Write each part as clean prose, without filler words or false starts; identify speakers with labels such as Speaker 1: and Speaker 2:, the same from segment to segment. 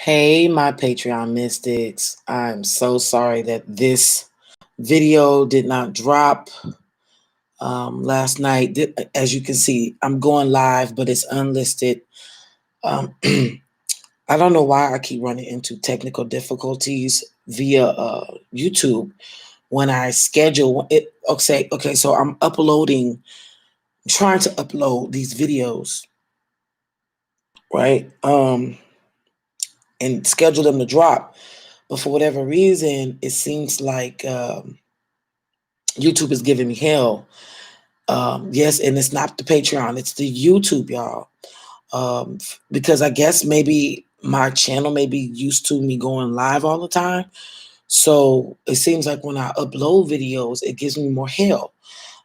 Speaker 1: Hey, my Patreon mystics. I'm so sorry that this video did not drop last night. As you can see, I'm going live, but it's unlisted. Um, I don't know why I keep running into technical difficulties via YouTube when I schedule it. Okay, so I'm trying to upload these videos, right? And schedule them to drop. But for whatever reason, it seems like YouTube is giving me hell. Yes, and it's not the Patreon, it's the YouTube, y'all. Because I guess maybe my channel may be used to me going live all the time. So it seems like when I upload videos, it gives me more hell.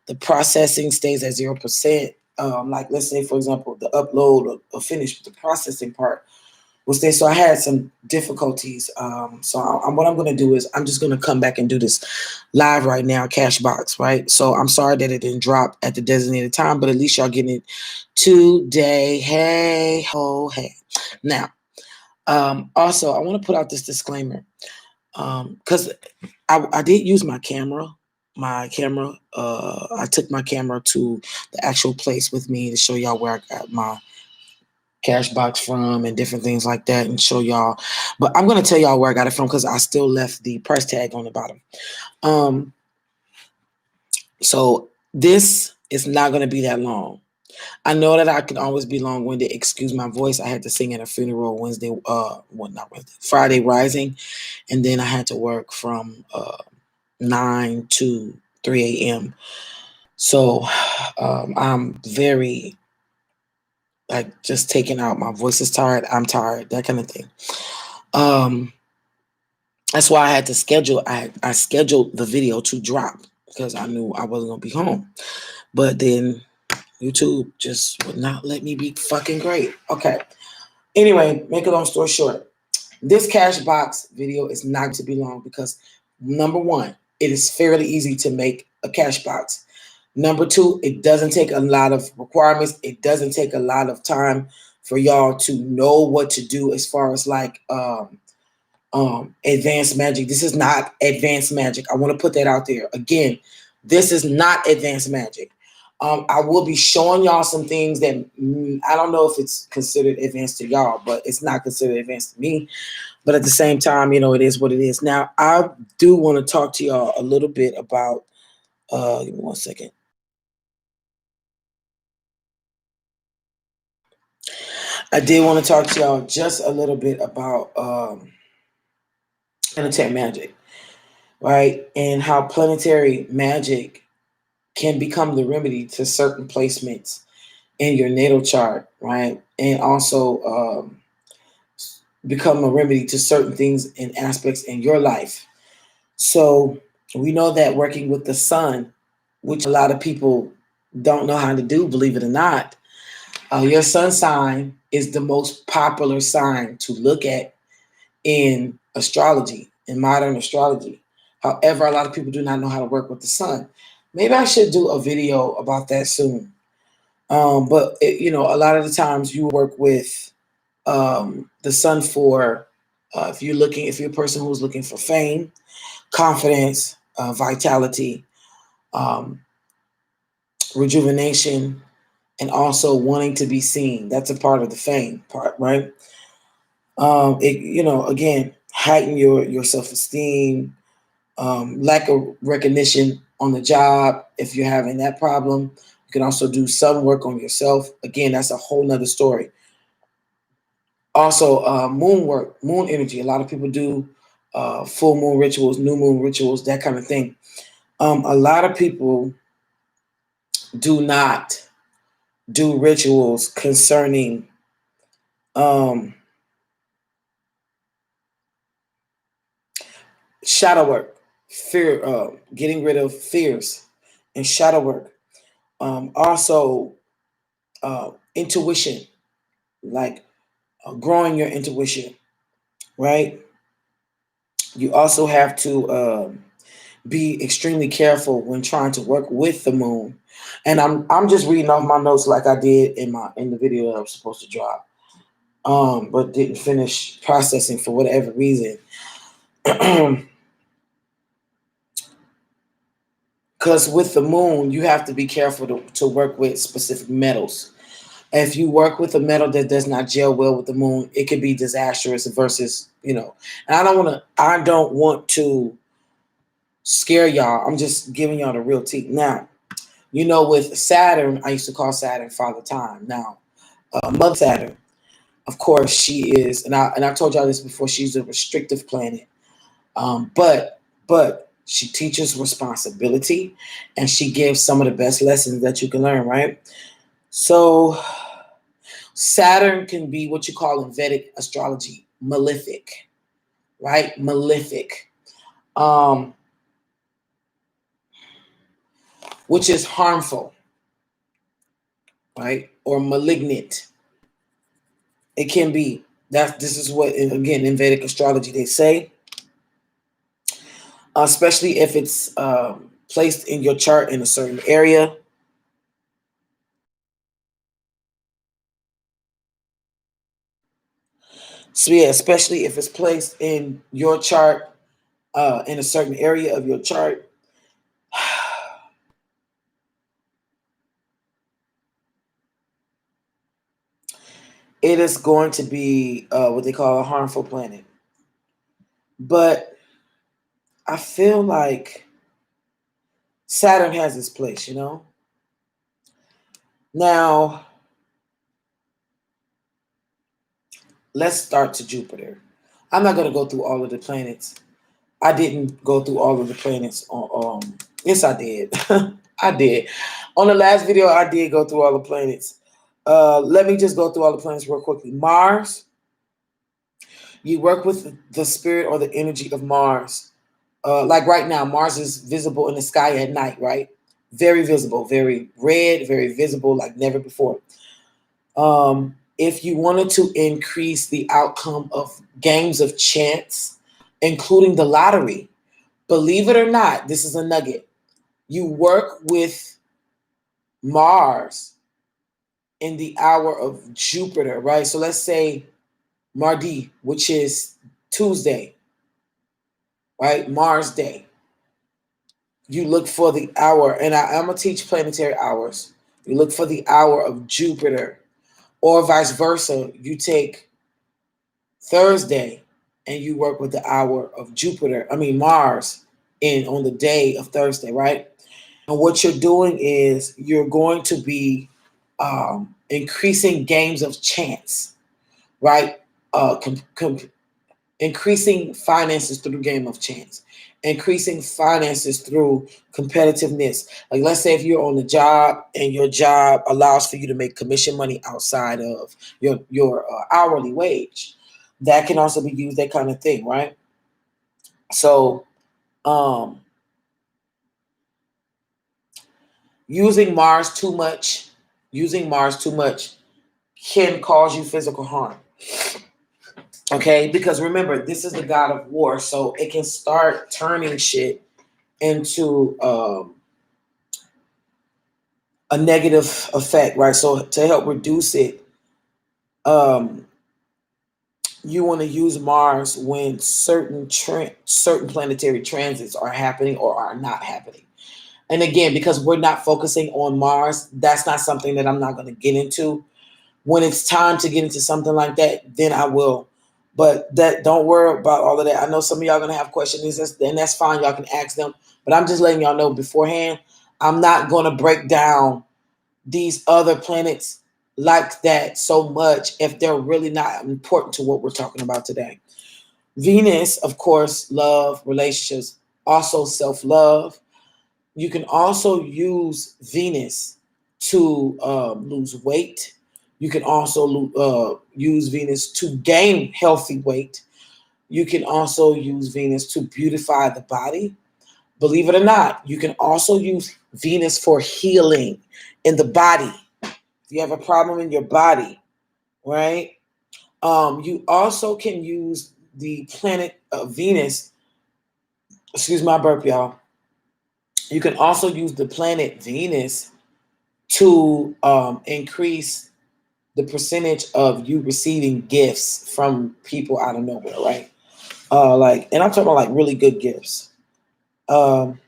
Speaker 1: The processing stays at 0%. Like let's say, for example, the upload or finish the processing part was there. So I had some difficulties. What I'm going to do is I'm just going to come back and do this live right now, Cashbox, right? So I'm sorry that it didn't drop at the designated time, but at least y'all getting it today. Hey, ho, hey. Now, also, I want to put out this disclaimer because I did use my camera. I took my camera to the actual place with me to show y'all where I got my cash box from and different things like that and show y'all. But I'm going to tell y'all where I got it from because I still left the price tag on the bottom. So this is not going to be that long. I know that I can always be long-winded. Excuse my voice. I had to sing at a funeral Friday rising. And then I had to work from 9 to 3 a.m. So I'm very like just taking out. My voice is tired. I'm tired. That kind of thing. That's why I had to schedule. I scheduled the video to drop because I knew I wasn't gonna be home. But then YouTube just would not let me be fucking great. Okay. Anyway, make a long story short, this cash box video is not to be long because number one, it is fairly easy to make a cash box. Number two, it doesn't take a lot of requirements. It doesn't take a lot of time for y'all to know what to do as far as like advanced magic. This is not advanced magic. I want to put that out there. Again, this is not advanced magic. I will be showing y'all some things that I don't know if it's considered advanced to y'all, but it's not considered advanced to me. But at the same time, you know, it is what it is. Now, I do want to talk to y'all a little bit about, give me 1 second. I did want to talk to y'all just a little bit about planetary magic, right? And how planetary magic can become the remedy to certain placements in your natal chart, right? And also become a remedy to certain things and aspects in your life. So we know that working with the sun, which a lot of people don't know how to do, believe it or not, your sun sign is the most popular sign to look at in astrology, in modern astrology. However, a lot of people do not know how to work with the sun. Maybe I should do a video about that soon. But you know, a lot of the times you work with the sun for if you're a person who's looking for fame, confidence, vitality, um, rejuvenation, and also wanting to be seen. That's a part of the fame part, right? Again, heighten your self-esteem, lack of recognition on the job. If you're having that problem, you can also do some work on yourself. Again, that's a whole nother story. Also, moon work, moon energy. A lot of people do full moon rituals, new moon rituals, that kind of thing. A lot of people do not do rituals concerning shadow work, fear, getting rid of fears, and shadow work. Also, intuition, like growing your intuition, right? You also have to be extremely careful when trying to work with the moon. And I'm just reading off my notes like I did in the video that I was supposed to drop. but didn't finish processing for whatever reason. Because with the moon, you have to be careful to work with specific metals. If you work with a metal that does not gel well with the moon, it could be disastrous versus, and I don't want to scare y'all. I'm just giving y'all the real tea. Now, with Saturn, I used to call Saturn Father Time. Now, Mother Saturn, of course, she is, and I told y'all this before, she's a restrictive planet. But she teaches responsibility, and she gives some of the best lessons that you can learn, right? So Saturn can be what you call in Vedic astrology malefic, right? Malefic, which is harmful, right? Or malignant. It can be. This is what, again, in Vedic astrology they say, especially if it's placed in your chart in a certain area. So yeah, especially if it's placed in your chart, in a certain area of your chart, it is going to be what they call a harmful planet. But I feel like Saturn has its place, Now, let's start to Jupiter. I'm not going to go through all of the planets. I didn't go through all of the planets. Yes, I did. I did. On the last video, I did go through all the planets. Let me just go through all the planets real quickly. Mars, you work with the spirit or the energy of Mars. Like right now, Mars is visible in the sky at night, right? Very visible, very red, very visible, like never before. If you wanted to increase the outcome of games of chance, including the lottery, believe it or not, this is a nugget. You work with Mars in the hour of Jupiter, right? So let's say Mardi, which is Tuesday, right? Mars Day. You look for the hour, and I'm going to teach planetary hours. You look for the hour of Jupiter, or vice versa. You take Thursday and you work with the hour of Mars, on the day of Thursday, right? And what you're doing is you're going to be increasing games of chance, right? Increasing finances through the game of chance, increasing finances through competitiveness. Like, let's say if you're on the job and your job allows for you to make commission money outside of your hourly wage, that can also be used, that kind of thing, right? So using Mars too much can cause you physical harm. Okay, because remember, this is the god of war, so it can start turning shit into a negative effect, right? So to help reduce it, you want to use Mars when certain planetary transits are happening or are not happening. And again, because we're not focusing on Mars, that's not something that I'm not going to get into. When it's time to get into something like that, then I will. But don't worry about all of that. I know some of y'all going to have questions, and that's fine. Y'all can ask them. But I'm just letting y'all know beforehand, I'm not going to break down these other planets like that so much if they're really not important to what we're talking about today. Venus, of course, love, relationships, also self-love. You can also use Venus to lose weight. You can also use Venus to gain healthy weight. You can also use Venus to beautify the body. Believe it or not, you can also use Venus for healing in the body. If you have a problem in your body, right? You also can use the planet Venus. Excuse my burp, y'all. You can also use the planet Venus to increase the percentage of you receiving gifts from people out of nowhere, right? And I'm talking about like really good gifts. Um,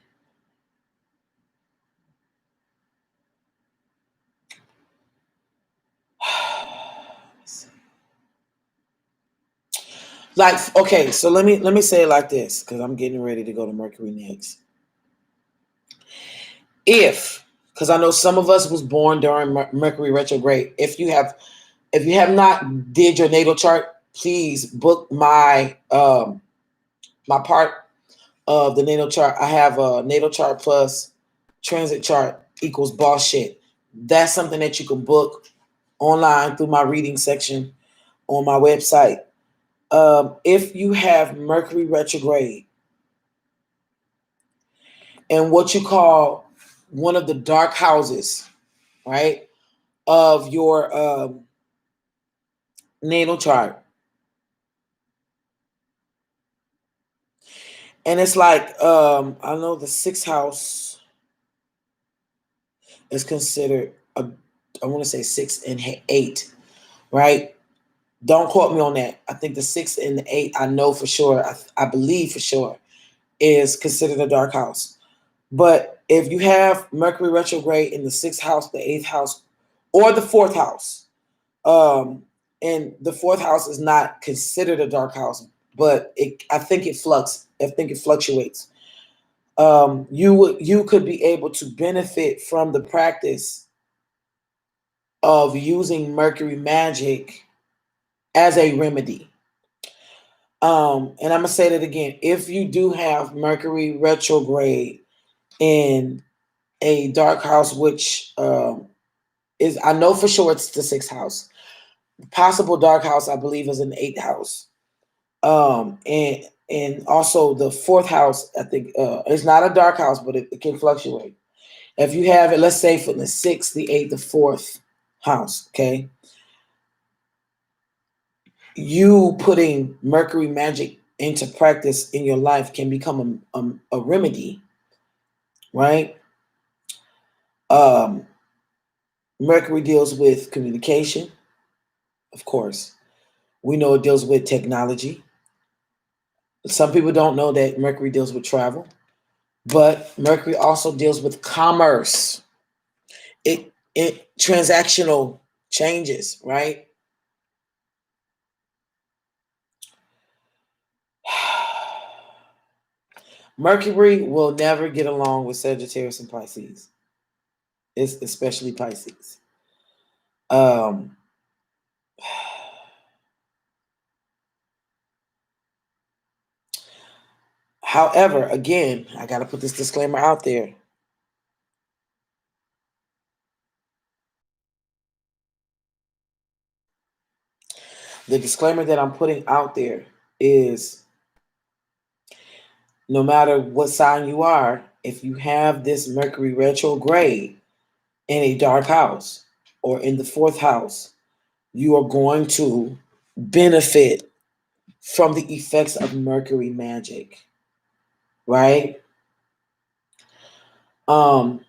Speaker 1: like, okay, so let me say it like this, because I'm getting ready to go to Mercury next. If, because I know some of us was born during Mercury retrograde. If you have not did your natal chart, please book my part of the natal chart. I have a natal chart plus transit chart equals boss shit. That's something that you can book online through my reading section on my website. If you have Mercury retrograde and what you call one of the dark houses, right, of your natal chart, and it's like I know the sixth house is considered a, I want to say 6 and 8, right? Don't quote me on that. I think the 6 and the 8, I know for sure, I believe for sure, is considered a dark house. But if you have Mercury retrograde in the sixth house, the eighth house, or the fourth house, and the fourth house is not considered a dark house, but I think it fluctuates. You could be able to benefit from the practice of using Mercury magic as a remedy. And I'm gonna say that again. If you do have Mercury retrograde in a dark house, which is, I know for sure it's the sixth house. Possible dark house, I believe, is an eighth house. And also the fourth house, I think, it's not a dark house, but it can fluctuate. If you have it, let's say from the sixth, the eighth, the fourth house, okay, you putting Mercury magic into practice in your life can become a remedy, right? Um, Mercury deals with communication, of course. We know it deals with technology. Some people don't know that Mercury deals with travel, but Mercury also deals with commerce. It transactional changes, right? Mercury will never get along with Sagittarius and Pisces. It's especially Pisces. Um, However, again, I got to put this disclaimer out there. The disclaimer that I'm putting out there is no matter what sign you are, if you have this Mercury retrograde in a dark house or in the fourth house, you are going to benefit from the effects of Mercury magic, right? Um,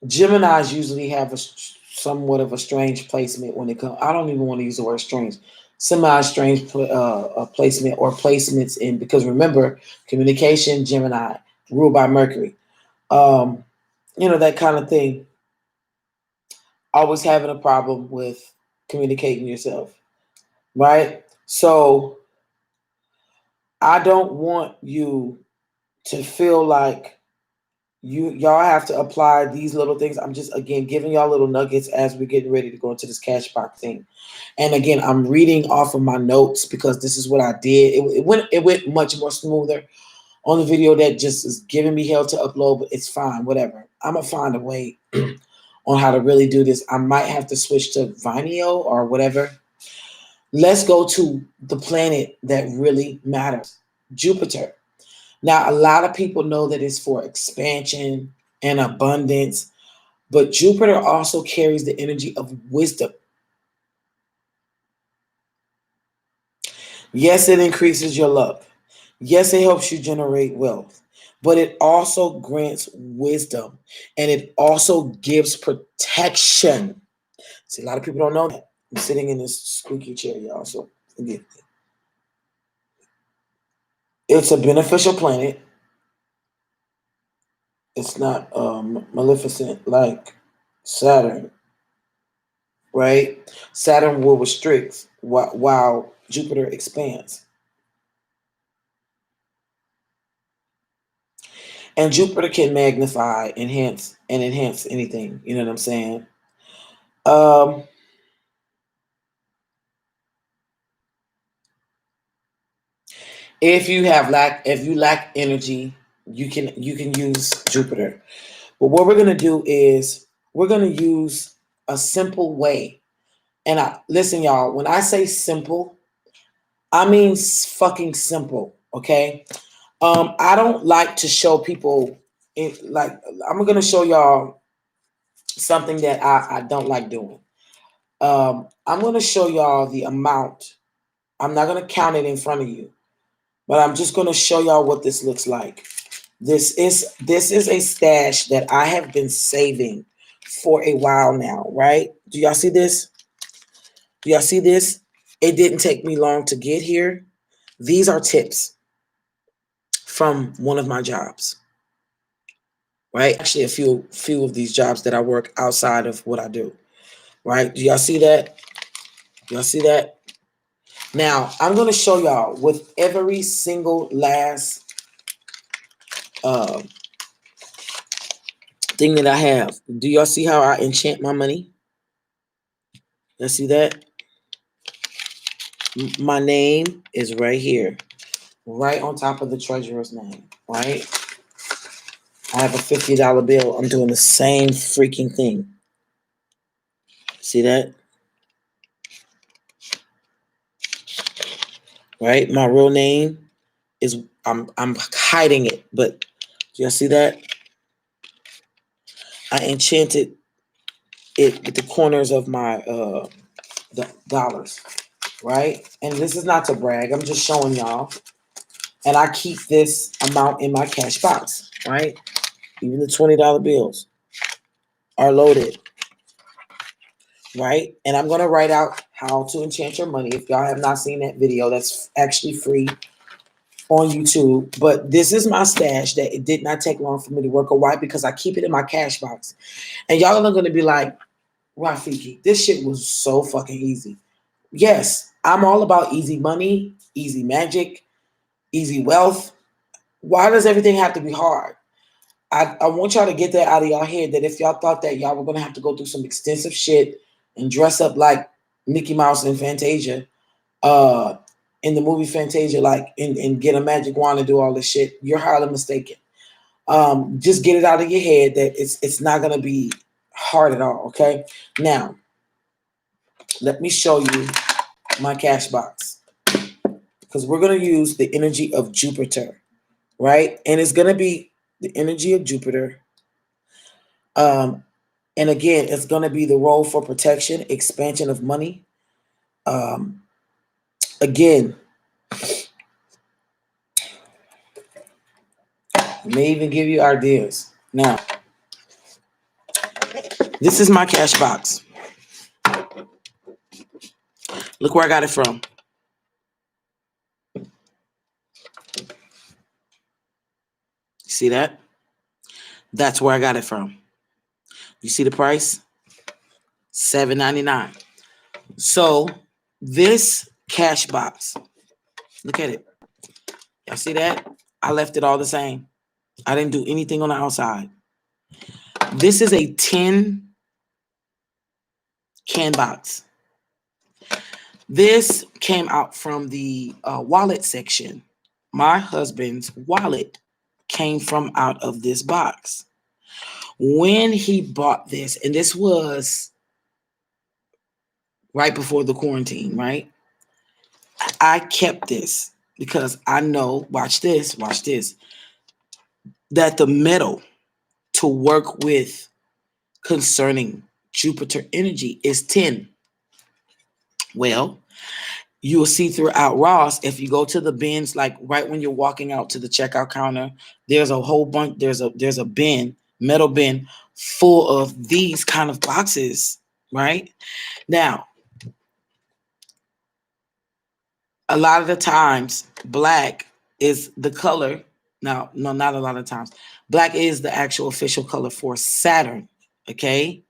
Speaker 1: Geminis usually have somewhat of a strange placement when it comes. I don't even want to use the word strange. Semi-strange placement or placements in, because remember, communication, Gemini, ruled by Mercury. Um, that kind of thing. Always having a problem with communicating yourself, right? So I don't want you to feel like y'all have to apply these little things. I'm just again giving y'all little nuggets as we're getting ready to go into this cash box thing. And again, I'm reading off of my notes because this is what I did. It went much more smoother on the video that just is giving me hell to upload, but it's fine, whatever. I'm gonna find a way on how to really do this. I might have to switch to Vimeo or whatever. Let's go to the planet that really matters, Jupiter. Now, a lot of people know that it's for expansion and abundance, but Jupiter also carries the energy of wisdom. Yes, it increases your luck. Yes, it helps you generate wealth, but it also grants wisdom and it also gives protection. See, a lot of people don't know that. I'm sitting in this squeaky chair, y'all. So forgive me. It's a beneficial planet. It's not maleficent like Saturn, right? Saturn will restrict while Jupiter expands. And Jupiter can magnify, enhance anything. You know what I'm saying? Um, if you lack energy, you can use Jupiter. But what we're gonna do is we're gonna use a simple way. And listen, y'all. When I say simple, I mean fucking simple. Okay. I don't like to show people like I'm gonna show y'all something that I don't like doing. I'm gonna show y'all the amount. I'm not gonna count it in front of you, but I'm just gonna show y'all what this looks like. This is a stash that I have been saving for a while now, right? Do y'all see this? Do y'all see this? It didn't take me long to get here. These are tips from one of my jobs, right? Actually, a few of these jobs that I work outside of what I do, right? Do y'all see that? Y'all see that? Now, I'm going to show y'all with every single last uh, thing that I have. Do y'all see how I enchant my money? Y'all see that? My name is right here, right on top of the treasurer's name, right? I have a $50 bill. I'm doing the same freaking thing. See that? Right? My real name is I'm hiding it, but do y'all see that? I enchanted it with the corners of my the dollars, right? And this is not to brag. I'm just showing y'all. And I keep this amount in my cash box, right? Even the $20 bills are loaded, right? And I'm gonna write out how to enchant your money. If y'all have not seen that video, that's actually free on YouTube. But this is my stash that it did not take long for me to work. Or why? Because I keep it in my cash box. And y'all are gonna be like, Rafiki, this shit was so fucking easy. Yes, I'm all about easy money, easy magic, easy wealth. Why does everything have to be hard? I want y'all to get that out of y'all head that if y'all thought that y'all were gonna have to go through some extensive shit and dress up like Mickey Mouse and Fantasia, uh, in the movie Fantasia, like and get a magic wand and do all this shit, you're highly mistaken. Just get it out of your head that it's not gonna be hard at all. Okay. Now, let me show you my cash box because we're gonna use the energy of Jupiter, right? And it's gonna be the energy of Jupiter. Um, and again, it's gonna be the role for protection, expansion of money. Um, again, may even give you ideas. Now, this is my cash box. Look where I got it from. See that? That's where I got it from. You see the price? $7.99. So this cash box, look at it. Y'all see that? I left it all the same. I didn't do anything on the outside. This is a 10 can box. This came out from the wallet section. My husband's wallet came from out of this box. When he bought this, and this was right before the quarantine, right? I kept this because I know, watch this, that the metal to work with concerning Jupiter energy is 10. Well, you will see throughout Ross, if you go to the bins, like right when you're walking out to the checkout counter, there's a whole bunch, there's a bin, metal bin full of these kind of boxes, right? Now, a lot of the times, black is the color. No, not a lot of times. Black is the actual official color for Saturn. Okay.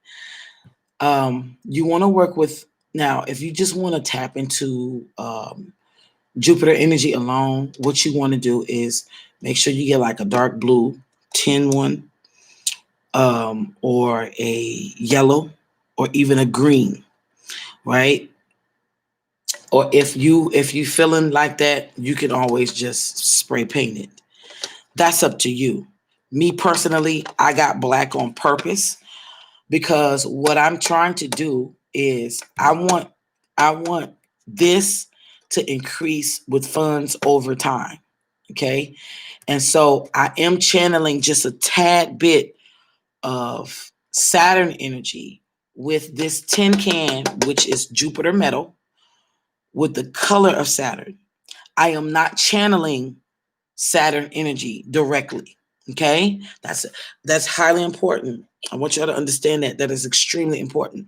Speaker 1: You want to work with, now, if you just want to tap into Jupiter energy alone, what you want to do is make sure you get like a dark blue tin one, or a yellow, or even a green, right? Or if you feeling like that, you can always just spray paint it. That's up to you. Me personally, I got black on purpose because what I'm trying to do is I want this to increase with funds over time. Okay. And so I am channeling just a tad bit of Saturn energy with this tin can, which is Jupiter metal, with the color of Saturn. I am not channeling Saturn energy directly. Okay? That's highly important. I want y'all to understand that. That is extremely important.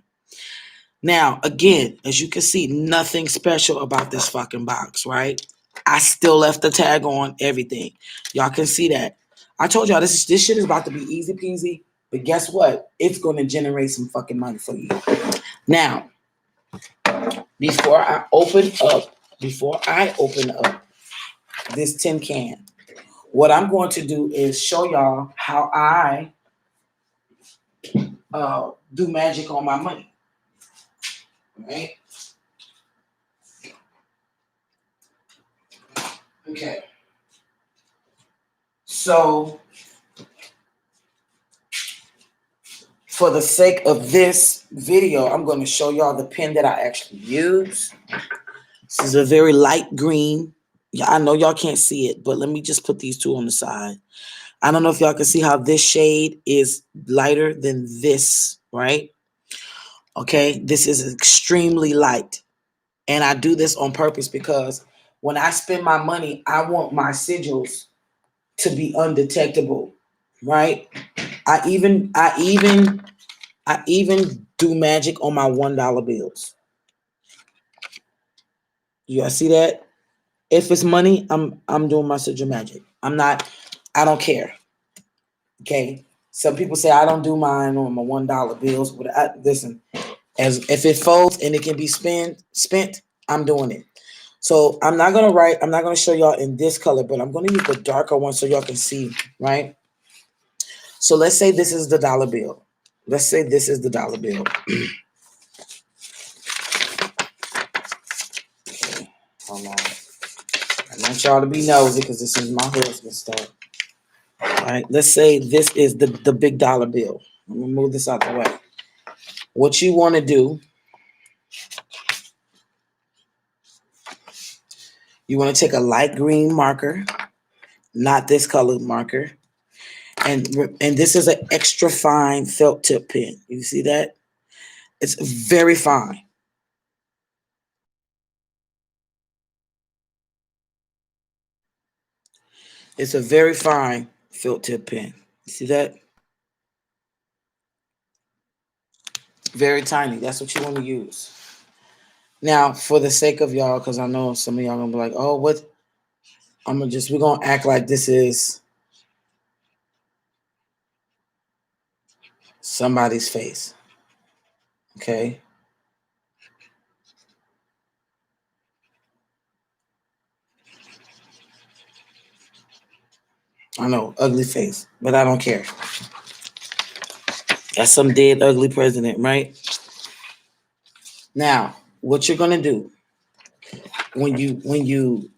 Speaker 1: Now, again, as you can see, nothing special about this fucking box, right? I still left the tag on everything. Y'all can see that. I told y'all this shit is about to be easy peasy, but guess what? It's going to generate some fucking money for you. Now, before I open up this tin can, what I'm going to do is show y'all how I do magic on my money. Right? Okay. So, for the sake of this video, I'm going to show y'all the pen that I actually use. This is a very light green. Yeah, I know y'all can't see it, but let me just put these two on the side. I don't know if y'all can see how this shade is lighter than this, right? Okay, this is extremely light. And I do this on purpose because when I spend my money, I want my sigils to be undetectable, right? I even do magic on my $1 bills. You guys see that? If it's money, I'm doing my sigil magic. I don't care. Okay. Some people say I don't do mine on my $1 bills, but listen, as if it folds and it can be spent, I'm doing it. So I'm not gonna show y'all in this color, but I'm gonna use the darker one so y'all can see, right? So let's say this is the dollar bill. Let's say this is the dollar bill. Okay, hold on. I want y'all to be nosy because this is my husband's stuff. All right, let's say this is the big dollar bill. I'm gonna move this out the way. What you want to do, you want to take a light green marker, not this color marker, and this is an extra fine felt tip pen. You see that? It's very fine. It's a very fine felt tip pen. You see that? Very tiny. That's what you want to use. Now, for the sake of y'all, because I know some of y'all gonna be like, oh, what? We're gonna act like this is somebody's face. Okay. I know, ugly face, but I don't care. That's some dead ugly president, right? Now, what you're gonna do when you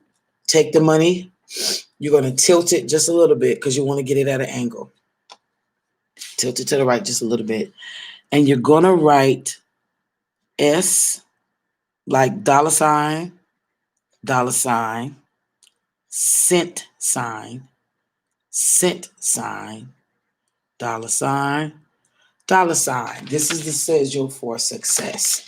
Speaker 1: take the money, you're gonna tilt it just a little bit because you want to get it at an angle. Tilt it to the right just a little bit, and you're gonna write S like dollar sign, cent sign, dollar sign, dollar sign. This is the sigil for success.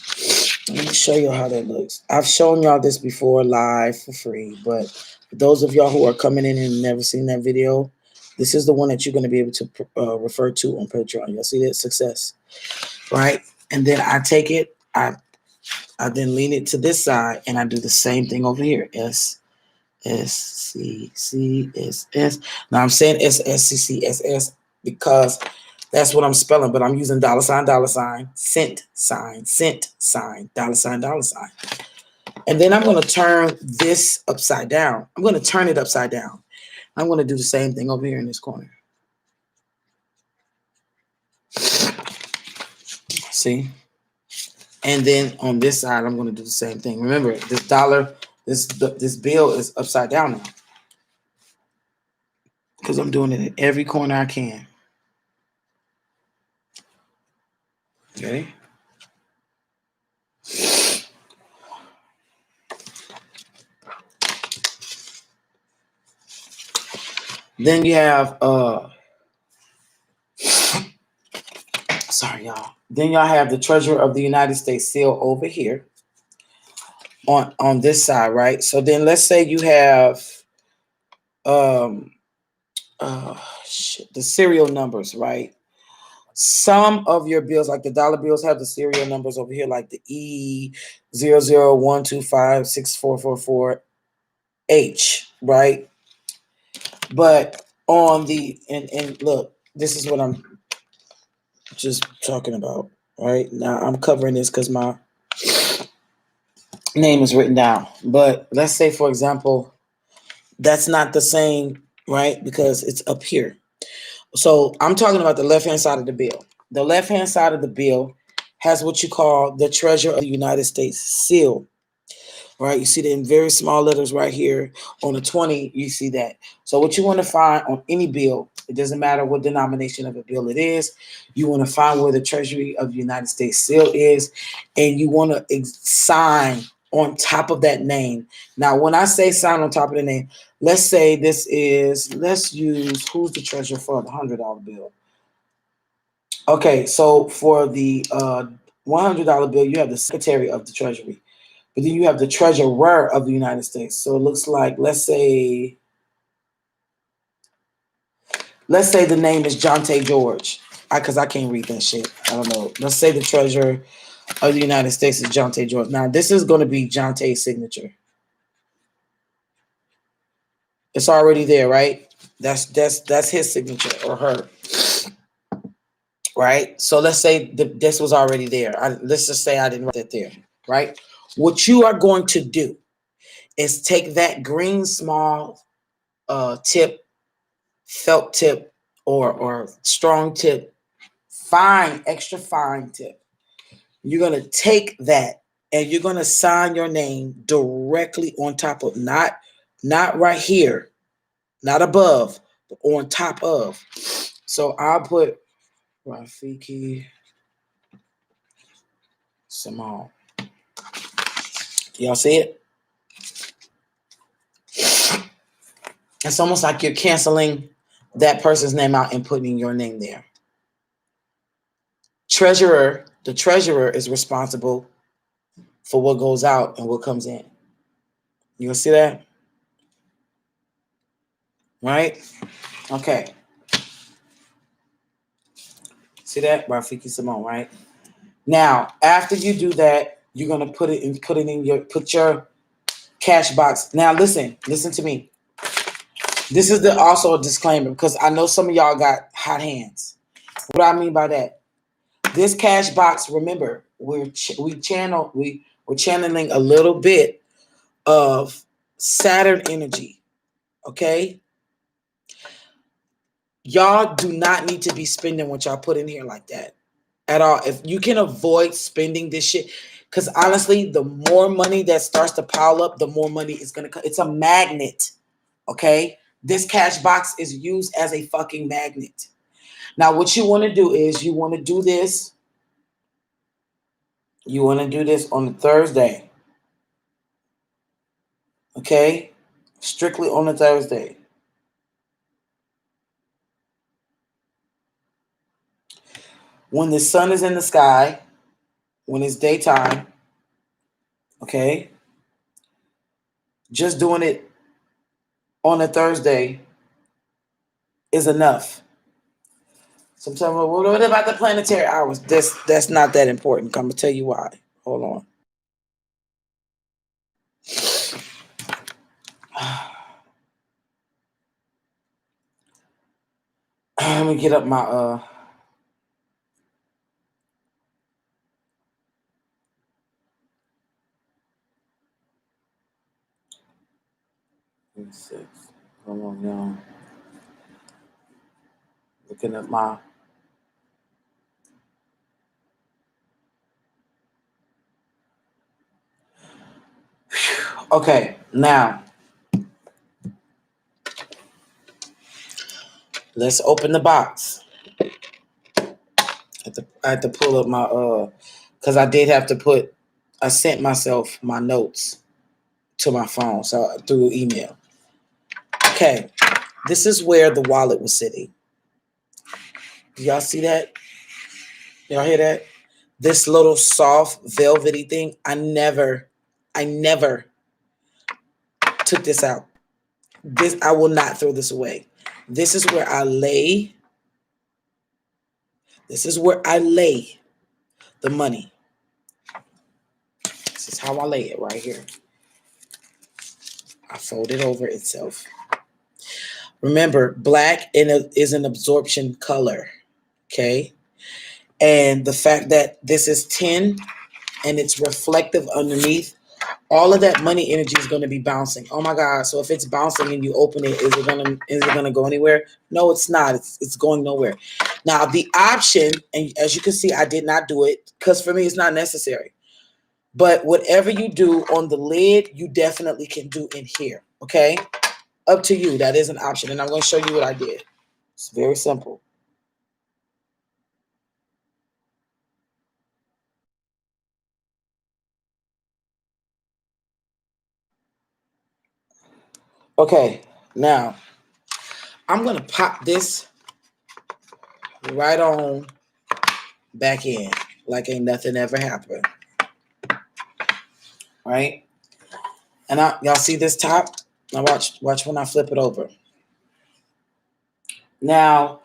Speaker 1: Let me show you how that looks. I've shown y'all this before live for free, but for those of y'all who are coming in and never seen that video, this is the one that you're going to be able to refer to on Patreon. You'll see that success, right? And then I take it, I I then lean it to this side and I do the same thing over here. S, S, C, C, S, S. Now I'm saying S, S, C, C, S, S because that's what I'm spelling, but I'm using $, cent sign, dollar sign. And then I'm going to turn this upside down. I'm going to turn it upside down. I'm going to do the same thing over here in this corner. See? And then on this side, I'm going to do the same thing. Remember, this dollar, this bill is upside down now because I'm doing it in every corner I can. Okay? Then you have sorry y'all. Then y'all have the Treasurer of the United States seal over here on this side, right? So then let's say you have the serial numbers, right? Some of your bills, like the dollar bills, have the serial numbers over here, like the E00125644H, right? But on the and look, this is what I'm just talking about, right? Now I'm covering this because my name is written down. But let's say, for example, that's not the same, right? Because it's up here. So I'm talking about the left-hand side of the bill. The left-hand side of the bill has what you call the Treasurer of the United States seal, right? You see that in very small letters right here. On the 20, you see that. So what you want to find on any bill, it doesn't matter what denomination of a bill it is, you want to find where the Treasury of the United States seal is, and you want to sign on top of that name. Now, when I say sign on top of the name, let's say this is, let's use, who's the treasurer for the $100 bill? Okay, so for the $100 bill, you have the Secretary of the Treasury. But then you have the Treasurer of the United States. So it looks like, let's say the name is Jonte George. Because I can't read that shit. I don't know. Let's say the Treasurer of the United States is Jonte George. Now, this is going to be Jonte's signature. It's already there, right? That's his signature or her. Right? So let's say this was already there. Let's just say I didn't write that there, right? What you are going to do is take that green small tip, felt tip, or strong tip, fine, extra fine tip. You're going to take that and you're going to sign your name directly on top of, not right here, not above, but on top of. So I'll put Rafiki Simone. Y'all see it? It's almost like you're canceling that person's name out and putting your name there. Treasurer, the treasurer is responsible for what goes out and what comes in. You gonna see that? Right? Okay. See that? Rafiki Simone, right? Now, after you do that, you're gonna put your cash box. Now listen to me. This is also a disclaimer because I know some of y'all got hot hands. What do I mean by that? This cash box, remember, we're channeling a little bit of Saturn energy. Okay? Y'all do not need to be spending what y'all put in here like that at all. If you can avoid spending this shit, because honestly, the more money that starts to pile up, the more money is gonna come. It's a magnet. Okay? This cash box is used as a fucking magnet. Now, what you want to do is you want to do this. You want to do this on a Thursday. Okay? Strictly on a Thursday. When the sun is in the sky, when it's daytime, okay? Just doing it on a Thursday is enough. Sometimes, what about the planetary hours? That's not that important. I'm going to tell you why. Hold on. Let me get up my six. Hold on, y'all. Looking at my okay, now let's open the box. I had to pull up my because I did have to I sent myself my notes to my phone, so through email. Okay, this is where the wallet was sitting. Do y'all see that? Y'all hear that? This little soft velvety thing. I never took this out. This I will not throw this away. This is where I lay. This is where I lay the money. This is how I lay it right here. I fold it over itself. Remember, black is an absorption color. Okay. And the fact that this is tin and it's reflective underneath, all of that money energy is going to be bouncing. Oh my God. So if it's bouncing and you open it, is it gonna go anywhere? No, it's not. It's going nowhere. Now the option, and as you can see, I did not do it because for me it's not necessary. But whatever you do on the lid, you definitely can do in here. Okay? Up to you. That is an option. And I'm going to show you what I did. It's very simple. Okay, now I'm going to pop this right on back in like ain't nothing ever happened. Right? And y'all see this top? Now watch when I flip it over. Now,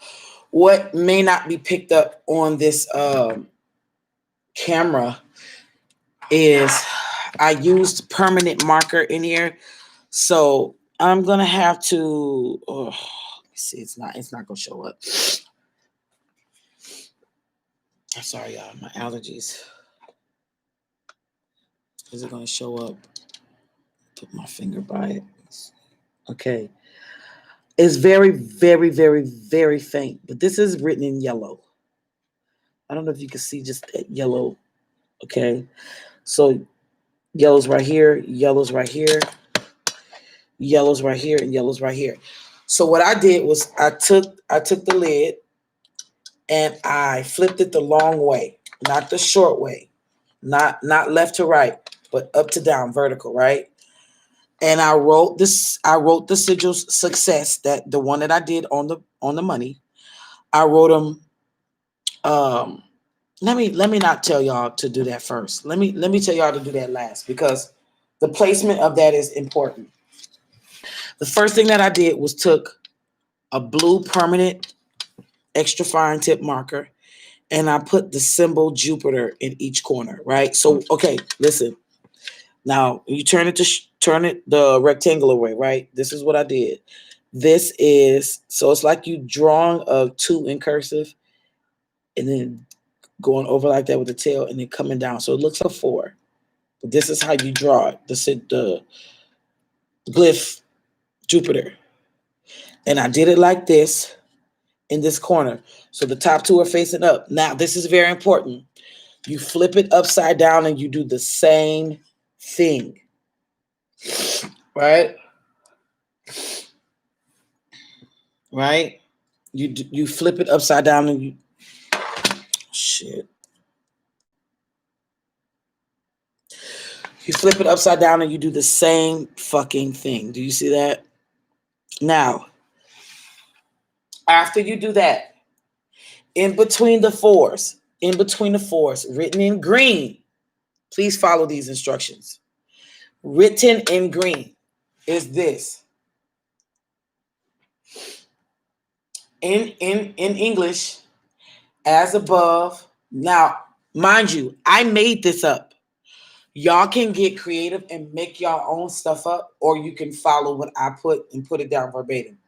Speaker 1: what may not be picked up on this camera is I used permanent marker in here. So I'm gonna have to. Oh, let me see. It's not gonna show up. I'm sorry, y'all. My allergies. Is it gonna show up? Put my finger by it. Okay. It's very, very, very, very faint, but this is written in yellow. I don't know if you can see just that yellow. Okay. So yellow's right here, yellow's right here, yellow's right here, and yellow's right here. So what I did was I took the lid and I flipped it the long way, not the short way, not left to right, but up to down, vertical, right? And I wrote the sigils success, that the one that I did on the money. I wrote them. Let me not tell y'all to do that first. Let me tell y'all to do that last because the placement of that is important. The first thing that I did was took a blue permanent extra fine tip marker and I put the symbol Jupiter in each corner, right? So, okay, listen. Now you turn it the rectangular way, right? This is what I did. This is so it's like you drawing a 2 in cursive and then going over like that with the tail and then coming down. So it looks like a 4. But this is how you draw it. The glyph Jupiter. And I did it like this in this corner. So the top 2 are facing up. Now, this is very important. You flip it upside down and you do the same thing. Right? Right? You flip it upside down and you shit. You flip it upside down and you do the same fucking thing. Do you see that? Now, after you do that, in between the fours, written in green, please follow these instructions. Written in green is this. In English, as above. Now, mind you, I made this up. Y'all can get creative and make your own stuff up, or you can follow what I put and put it down verbatim.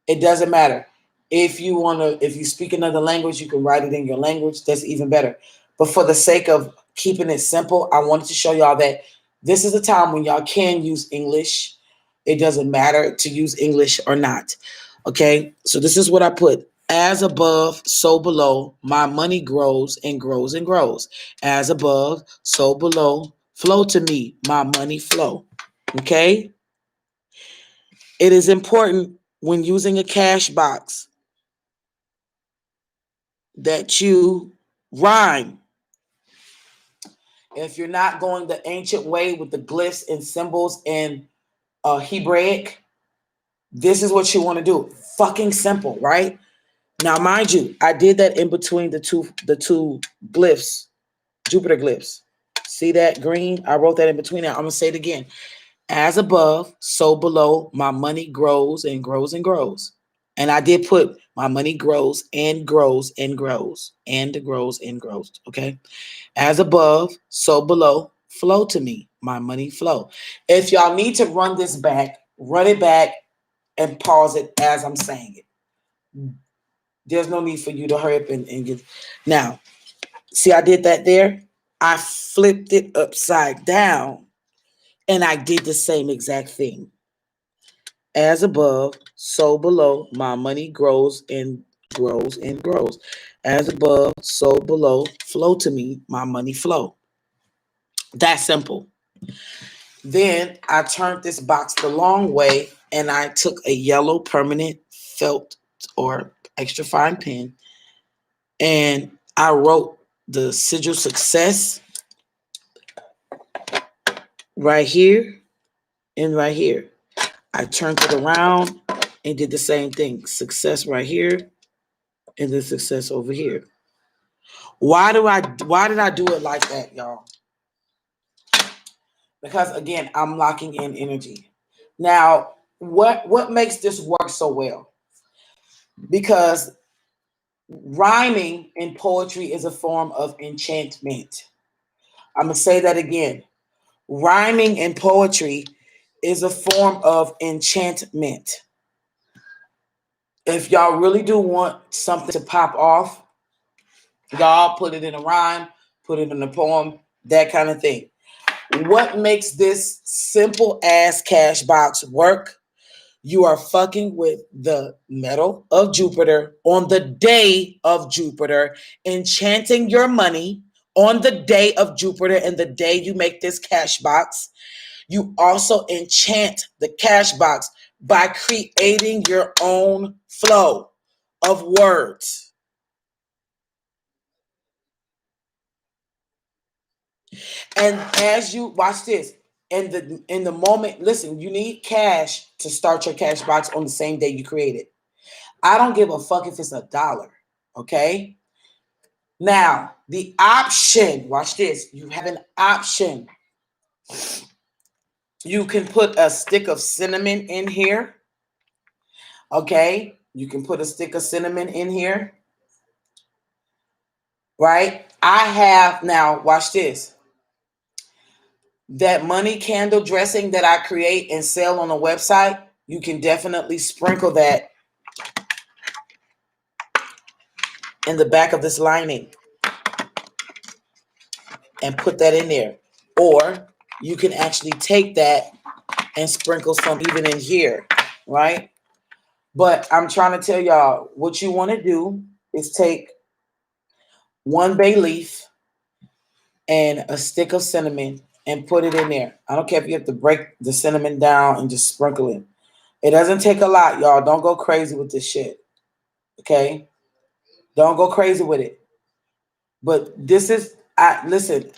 Speaker 1: It doesn't matter. If you speak another language, you can write it in your language. That's even better. But for the sake of keeping it simple, I wanted to show y'all that this is a time when y'all can use English. It doesn't matter to use English or not. Okay, so this is what I put. As above, so below, my money grows and grows and grows. As above, so below, flow to me, my money flow. Okay? It is important when using a cash box that you rhyme. If you're not going the ancient way with the glyphs and symbols in Hebraic, this is what you want to do. Fucking simple, right? Now, mind you, I did that in between the two glyphs, Jupiter glyphs. See that green? I wrote that in between that. I'm gonna say it again. As above, so below, my money grows and grows and grows. And I did put my money grows and grows and grows and grows and grows. Okay. As above, so below, flow to me, my money flow. If y'all need to run this back, run it back and pause it as I'm saying it. There's no need for you to hurry up and get. Now, see, I did that there. I flipped it upside down and I did the same exact thing. As above, so below, my money grows and grows and grows. As above, so below, flow to me, my money flow. That simple. Then I turned this box the long way and I took a yellow permanent felt or extra fine pen and I wrote the sigil success right here and right here. I turned it around and did the same thing. Success right here and then success over here. Why did I do it like that, y'all? Because again, I'm locking in energy. Now, what makes this work so well? Because rhyming in poetry is a form of enchantment. I'm going to say that again. Rhyming in poetry is a form of enchantment. If y'all really do want something to pop off, y'all put it in a rhyme, put it in a poem, that kind of thing. What makes this simple ass cash box work? You are fucking with the metal of Jupiter on the day of Jupiter, enchanting your money on the day of Jupiter and the day you make this cash box. You also enchant the cash box by creating your own flow of words. And as you watch this, in the moment, listen, you need cash to start your cash box on the same day you create it. I don't give a fuck if it's $1. Okay. Now, the option, watch this. You have an option. You can put a stick of cinnamon in here. Okay. You can put a stick of cinnamon in here. Right. I have now, watch this. That money candle dressing that I create and sell on a website, you can definitely sprinkle that in the back of this lining and put that in there. Or you can actually take that and sprinkle some even in here, right? But I'm trying to tell y'all what you want to do is take one bay leaf and a stick of cinnamon and put it in there. I don't care if you have to break the cinnamon down and just sprinkle it. It doesn't take a lot, y'all. Don't go crazy with this shit. Okay? Don't go crazy with it. But this is, listen,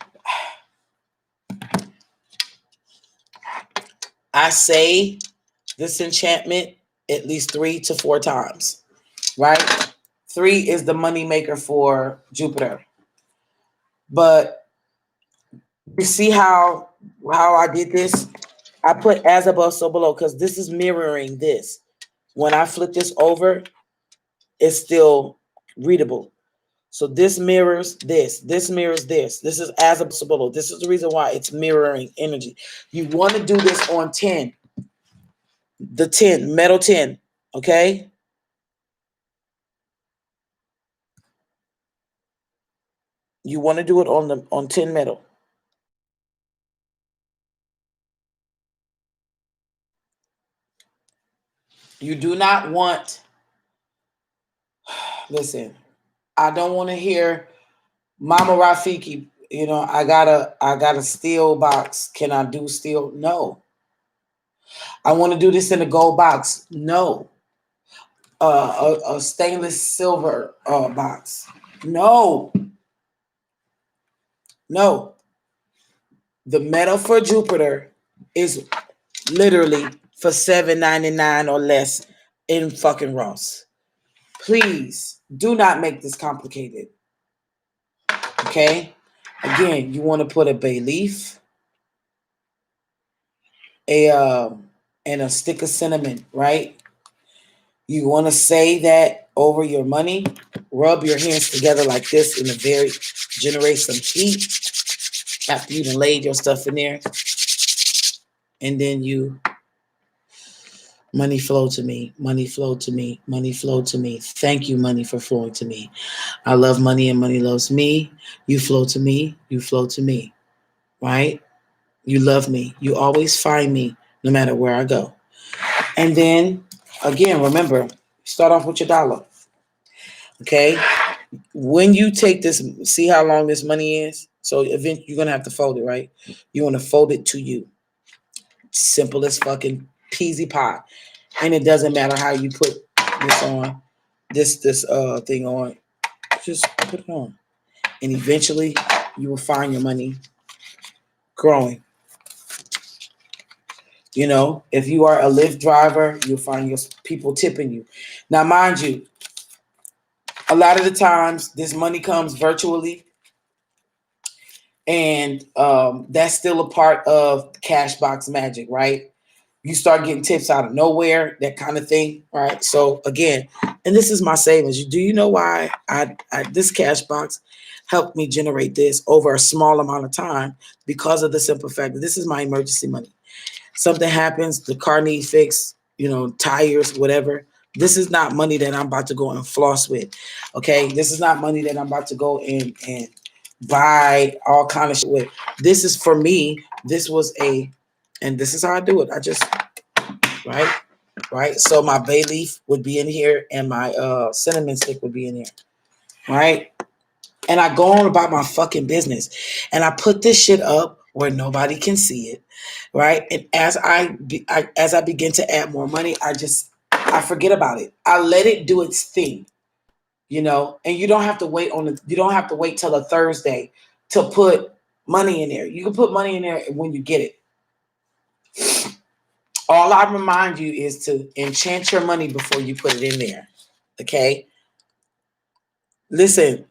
Speaker 1: I say this enchantment at least 3 to 4 times, right? 3 is the money maker for Jupiter. But you see how I did this? I put as above, so below, because this is mirroring this. When I flip this over, it's still readable. So this mirrors this. This mirrors this. This is as a possible. This is the reason why it's mirroring energy. You want to do this on 10. The 10, metal 10. Okay? You want to do it on 10 metal. You do not want, listen, I don't want to hear Mama Rafiki, I got a steel box. Can I do steel? No. I want to do this in a gold box. No. A stainless silver box. No. No. The metal for Jupiter is literally for $7.99 or less in fucking Ross. Please do not make this complicated. Okay? Again, you want to put a bay leaf, a and a stick of cinnamon, right? You want to say that over your money. Rub your hands together like this in a very generate some heat after you done laid your stuff in there, and then you money flow to me, money flow to me, money flow to me. Thank you, money, for flowing to me. I love money and money loves me. You flow to me, you flow to me, right? You love me. You always find me no matter where I go. And then again, remember, start off with your dollar. Okay? When you take this, see how long this money is? So eventually you're gonna have to fold it, right? You want to fold it to you. Simple as fucking peasy pie. And it doesn't matter how you put this on, this thing on. Just put it on. And eventually you will find your money growing. If you are a Lyft driver, you'll find your people tipping you. Now, mind you, a lot of the times this money comes virtually, and that's still a part of Cashbox magic, right? You start getting tips out of nowhere, that kind of thing, right? So again, and this is my savings. Do you know why this Cashbox helped me generate this over a small amount of time? Because of the simple fact that this is my emergency money. Something happens, the car needs fixed, tires, whatever. This is not money that I'm about to go and floss with. Okay. This is not money that I'm about to go and buy all kind of shit with. This is for me. And this is how I do it. I just, right? Right. So my bay leaf would be in here and my cinnamon stick would be in here. Right. And I go on about my fucking business. And I put this shit up where nobody can see it, right? And as I begin to add more money, I forget about it. I let it do its thing, And you don't have to wait till a Thursday to put money in there. You can put money in there when you get it. All I remind you is to enchant your money before you put it in there. Okay? Listen,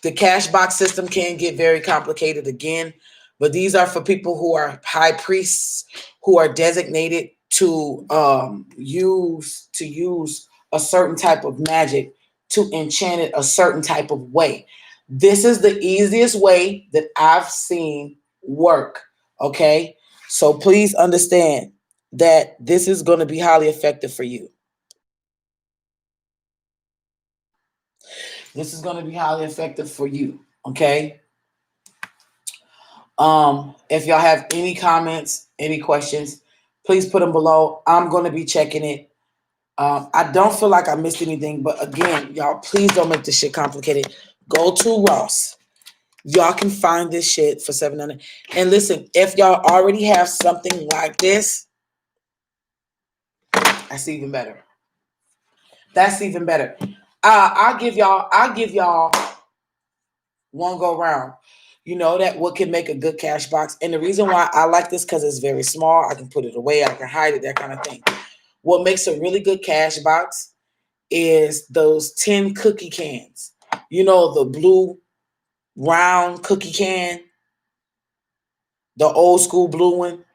Speaker 1: the cash box system can get very complicated again, but these are for people who are high priests who are designated to use a certain type of magic to enchant it a certain type of way. This is the easiest way that I've seen work. Okay, so please understand that this is going to be highly effective for you. This is going to be highly effective for you. Okay. If y'all have any comments, any questions, please put them below. I'm going to be checking it. I don't feel like I missed anything, but again, y'all, please don't make this shit complicated. Go to Ross. Y'all can find this shit for $7.99. And listen, if y'all already have something like this, that's even better. That's even better. I'll give y'all one go round. You know that what can make a good cash box. And the reason why I like this because it's very small. I can put it away. I can hide it, that kind of thing. What makes a really good cash box is those 10 cookie cans. The blue round cookie can, the old school blue one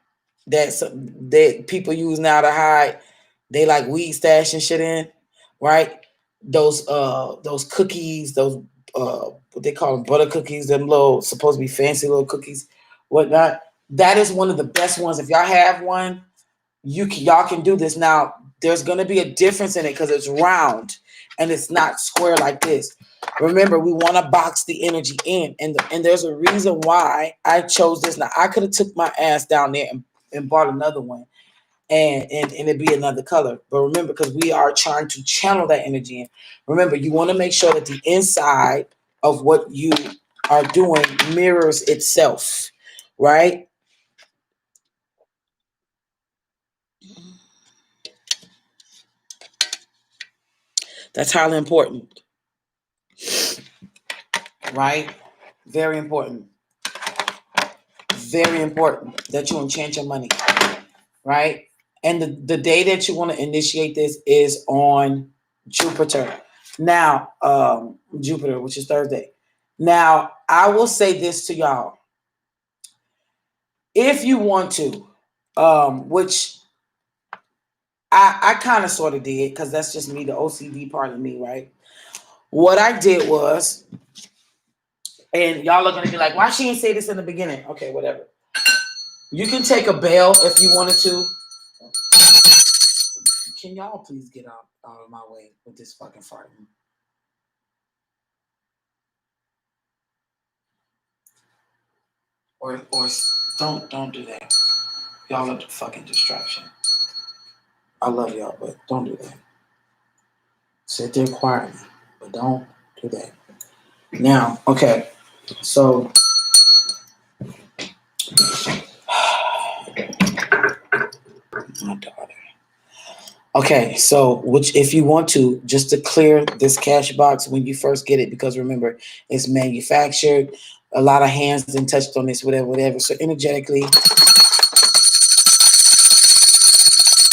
Speaker 1: that people use now to hide they like weed stash and shit in, right? those cookies, those what they call them, butter cookies, them little supposed to be fancy little cookies, whatnot. That is one of the best ones. If y'all have one, y'all can do this. Now there's going to be a difference in it because it's round and it's not square like this. Remember, we want to box the energy in, and there's a reason why I chose this. Now I could have took my ass down there and bought another one, and it'd be another color. But remember, because we are trying to channel that energy in. Remember, you want to make sure that the inside of what you are doing mirrors itself, right? That's highly important, right? Very important. Very important that you enchant your money, right? And the day that you want to initiate this is on Jupiter. Now, Jupiter, which is Thursday. Now, I will say this to y'all. If you want to, which I kind of sort of did, because that's just me, the OCD part of me, right? What I did was, and y'all are going to be like, why she didn't say this in the beginning? Okay, whatever. You can take a bell if you wanted to. Can y'all please get out of my way with this fucking farting? Or don't do that. Y'all are a fucking distraction. I love y'all, but don't do that. Sit there quietly, but don't do that. Now, okay, so my daughter. Okay, so which if you want to, just to clear this cash box when you first get it, because remember, it's manufactured. A lot of hands didn't touched on this, whatever. So energetically,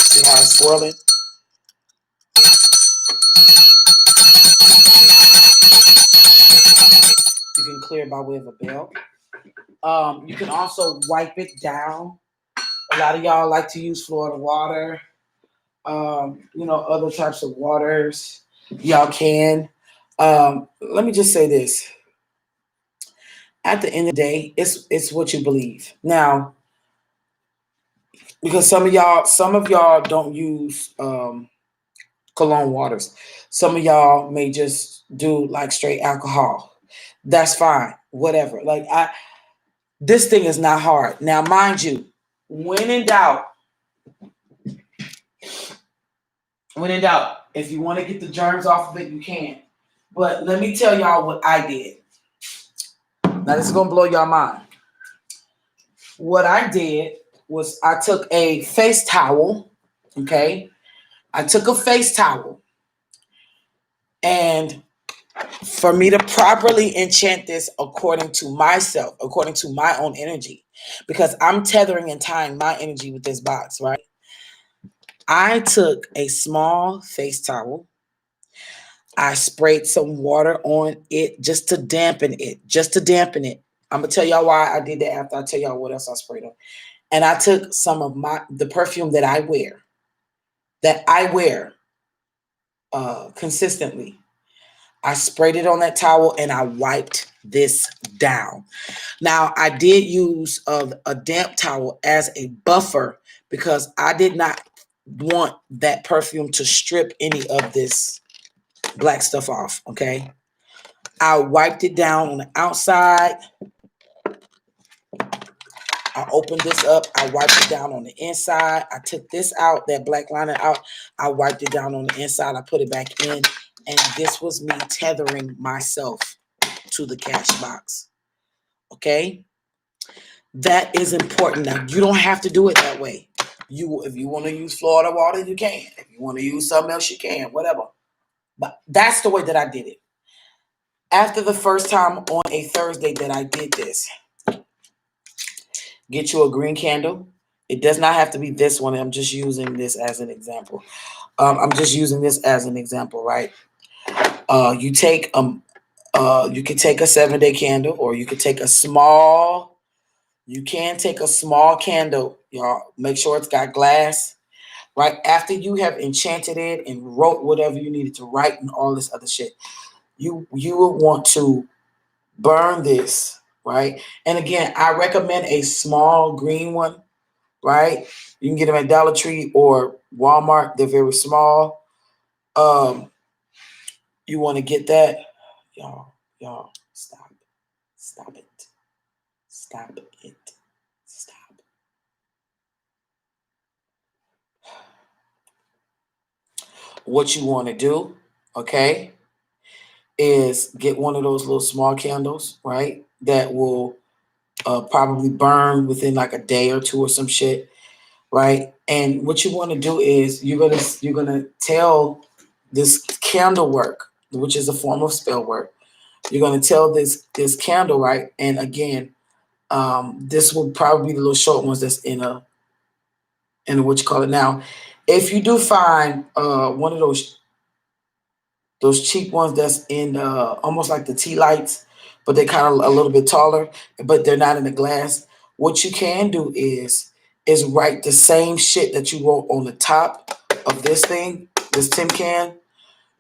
Speaker 1: see how it's swirling? You can clear by way of a bell. You can also wipe it down. A lot of y'all like to use Florida water. Other types of waters. Y'all can. Let me just say this. At the end of the day, it's what you believe. Now, because some of y'all don't use cologne waters. Some of y'all may just do like straight alcohol. That's fine. Whatever. This thing is not hard. Now, mind you, when in doubt, if you want to get the germs off of it, you can. But let me tell y'all what I did. Now, this is going to blow y'all mind. What I did was I took a face towel, okay? I took a face towel, and for me to properly enchant this according to myself, according to my own energy, because I'm tethering and tying my energy with this box, right? I took a small face towel. I sprayed some water on it just to dampen it, I'm going to tell y'all why I did that after I tell y'all what else I sprayed on. And I took some of the perfume that I wear consistently. I sprayed it on that towel and I wiped this down. Now, I did use a damp towel as a buffer because I did not want that perfume to strip any of this black stuff off, okay? I wiped it down on the outside. I opened this up. I wiped it down on the inside. I took this out, that black liner out. I wiped it down on the inside. I put it back in. And this was me tethering myself to the cash box. Okay? That is important. Now, you don't have to do it that way. If you want to use Florida water, you can. If you want to use something else, you can. Whatever. But that's the way that I did it. After the first time on a Thursday that I did this, get you a green candle. It does not have to be this one. I'm just using this as an example. Right? You can take a 7-day candle, or you could take a small. You can take a small candle, y'all. Make sure it's got glass. right? After you have enchanted it and wrote whatever you needed to write and all this other shit, you will want to burn this, right? And again, I recommend a small green one, right? You can get them at Dollar Tree or Walmart. They're very small. Um, you want to get that, y'all, stop, stop it, stop it, stop. What you want to do, okay, is get one of those little small candles, right? That will probably burn within like a day or two or some shit, right? And what you want to do is you're gonna tell this candle work, which is a form of spell work. You're gonna tell this candle, right? And again, this will probably be the little short ones that's in a what you call it now. If you do find one of those cheap ones that's in almost like the tea lights, but they're kind of a little bit taller, but they're not in the glass. What you can do is write the same shit that you wrote on the top of this thing, this tin can.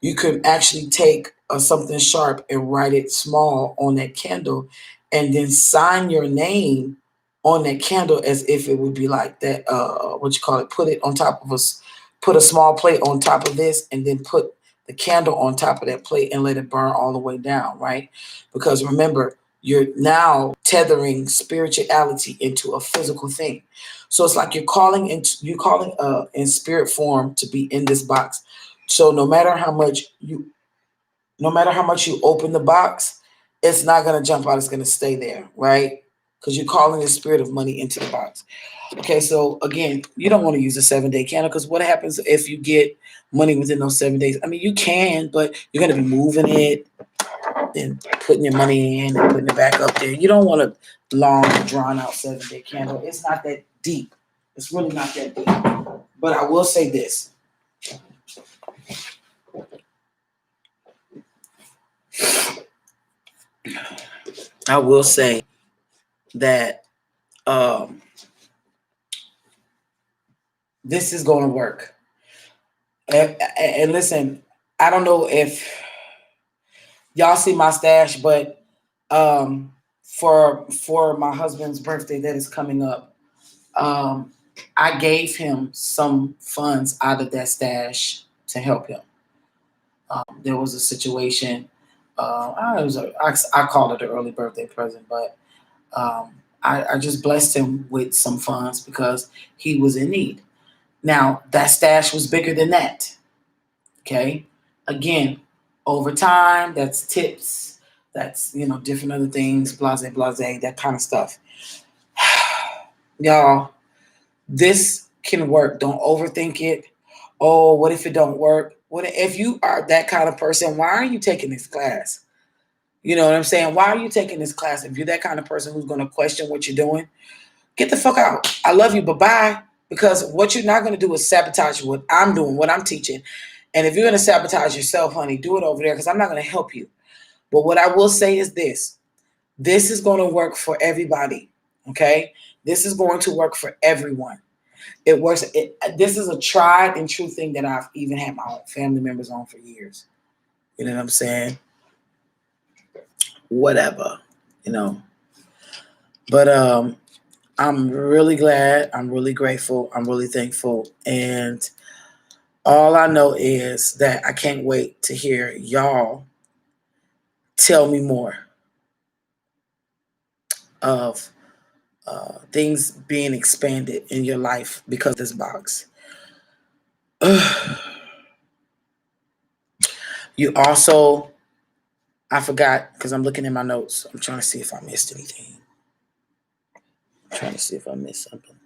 Speaker 1: You could actually take something sharp and write it small on that candle, and then sign your name on that candle as if it would be like that. What you call it? Put it on top of us. Put a small plate on top of this, and then put the candle on top of that plate and let it burn all the way down, right? Because remember, you're now tethering spirituality into a physical thing. So it's like you're calling in spirit form to be in this box. So no matter how much you open the box, it's not gonna jump out. It's gonna stay there, right? Because you're calling the spirit of money into the box. Okay, so again, you don't want to use a 7 day candle because what happens if you get money within those 7 days? I mean, you can, but you're gonna be moving it and putting your money in and putting it back up there. You don't want a long, drawn out 7 day candle. It's not that deep. It's really not that deep. But I will say this. I will say that this is going to work. And listen, I don't know if y'all see my stash, but for my husband's birthday that is coming up, I gave him some funds out of that stash to help him. There was a situation. I called it an early birthday present, but I just blessed him with some funds because he was in need. Now that stash was bigger than that. Okay. Again, over time, that's tips, that's different other things, blase, blase, that kind of stuff. Y'all, this can work. Don't overthink it. Oh, what if it don't work? What if you are that kind of person? Why are you taking this class? You know what I'm saying? Why are you taking this class? If you're that kind of person who's going to question what you're doing, get the fuck out. I love you, but bye. Because what you're not going to do is sabotage what I'm doing, what I'm teaching. And if you're going to sabotage yourself, honey, do it over there because I'm not going to help you. But what I will say is this is going to work for everybody. Okay? This is going to work for everyone. It works. This is a tried and true thing that I've even had my own family members on for years. You know what I'm saying? Whatever, you know. But I'm really glad. I'm really grateful. I'm really thankful. And all I know is that I can't wait to hear y'all tell me more of things being expanded in your life because of this box. You also, I forgot because I'm looking in my notes. I'm trying to see if I missed anything. I'm trying to see if I missed something.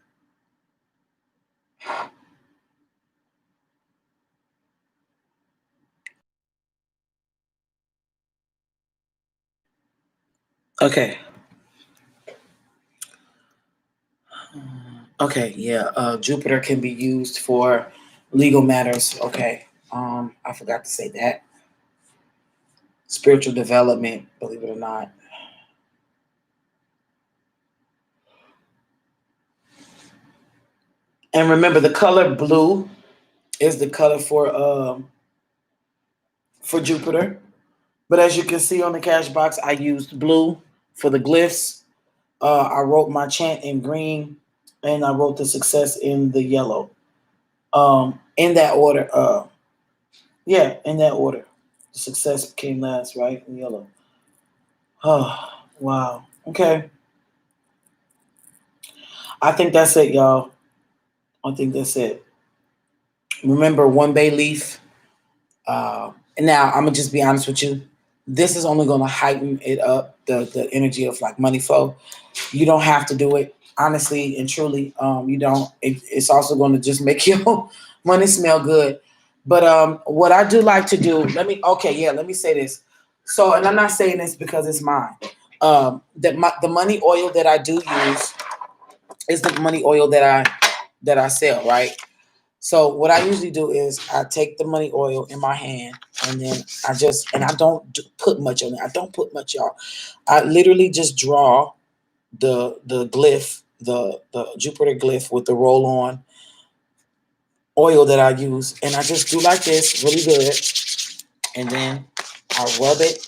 Speaker 1: Okay. Okay, yeah. Jupiter can be used for legal matters. Okay. I forgot to say that. Spiritual development, believe it or not. And remember the color blue is the color for Jupiter. But as you can see on the cash box, I used blue for the glyphs. I wrote my chant in green, and I wrote the success in the yellow. In that order. Yeah, in that order. The success came last, right? In yellow. Oh, wow. Okay. I think that's it, y'all. I think that's it. Remember, one bay leaf. And now I'm gonna just be honest with you. This is only gonna heighten it up, the energy of like money flow. You don't have to do it, honestly and truly. You don't. It's also going to just make your money smell good. But what I do like to do, let me say this. So, and I'm not saying this because it's mine. The money oil that I do use is the money oil that I sell, right? So what I usually do is I take the money oil in my hand, and then I don't put much on it. I don't put much, y'all. I literally just draw the glyph, the Jupiter glyph with the roll on oil that I use, and I just do like this, really good, and then I rub it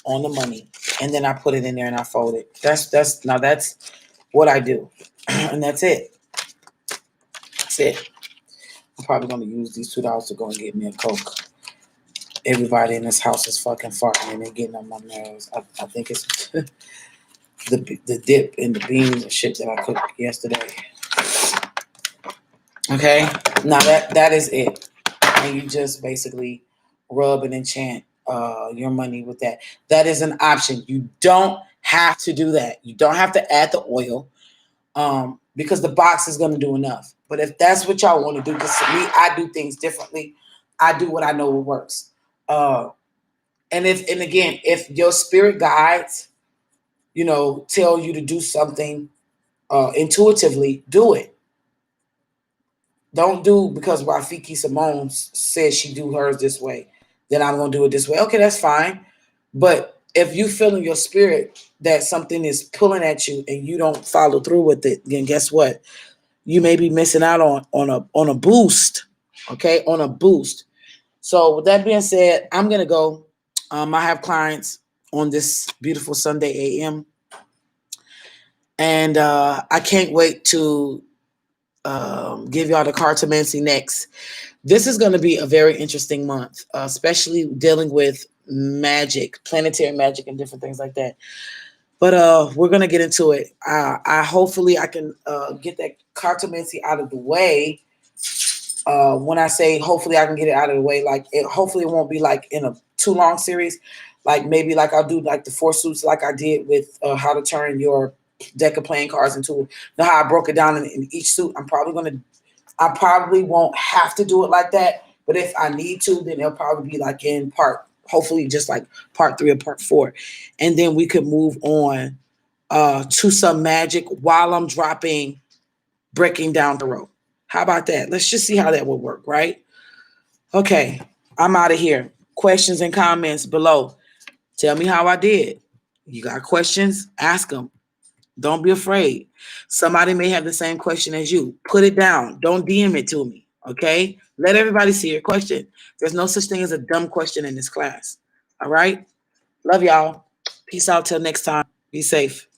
Speaker 1: on the money, and then I put it in there and I fold it. That's what I do, and that's it. That's it. I'm probably gonna use these $2 to go and get me a Coke. Everybody in this house is fucking farting and they're getting on my nerves. I think it's the dip and the beans and shit that I cooked yesterday. Okay, now that is it, and you just basically rub and enchant your money with that. That is an option. You don't have to do that. You don't have to add the oil, because the box is going to do enough. But if that's what y'all want to do, because to me, I do things differently. I do what I know works. Uh, and again, if your spirit guides, tell you to do something intuitively, do it. Don't do because Rafiki Simone says she do hers this way, then I'm gonna do it this way. Okay, that's fine. But if you feel in your spirit that something is pulling at you and you don't follow through with it, then guess what? You may be missing out on a boost. Okay, on a boost. So with that being said, I'm gonna go. I have clients on this beautiful Sunday AM, and I can't wait to give y'all the cartomancy next. This is going to be a very interesting month, especially dealing with magic, planetary magic, and different things like that. But we're going to get into it. I hopefully I can get that cartomancy out of the way. When I say hopefully I can get it out of the way, like hopefully it won't be like in a too long series. Like maybe like I'll do like the 4 suits like I did with how to turn your deck of playing cards into. How I broke it down in each suit. I probably won't have to do it like that, but if I need to, then it'll probably be like in hopefully just like part 3 or part 4. And then we could move on to some magic while I'm breaking down the row. How about that? Let's just see how that would work, right? Okay, I'm out of here. Questions and comments below. Tell me how I did. You got questions? Ask them. Don't be afraid. Somebody may have the same question as you. Put it down. Don't DM it to me. Okay? Let everybody see your question. There's no such thing as a dumb question in this class. All right? Love y'all. Peace out till next time. Be safe.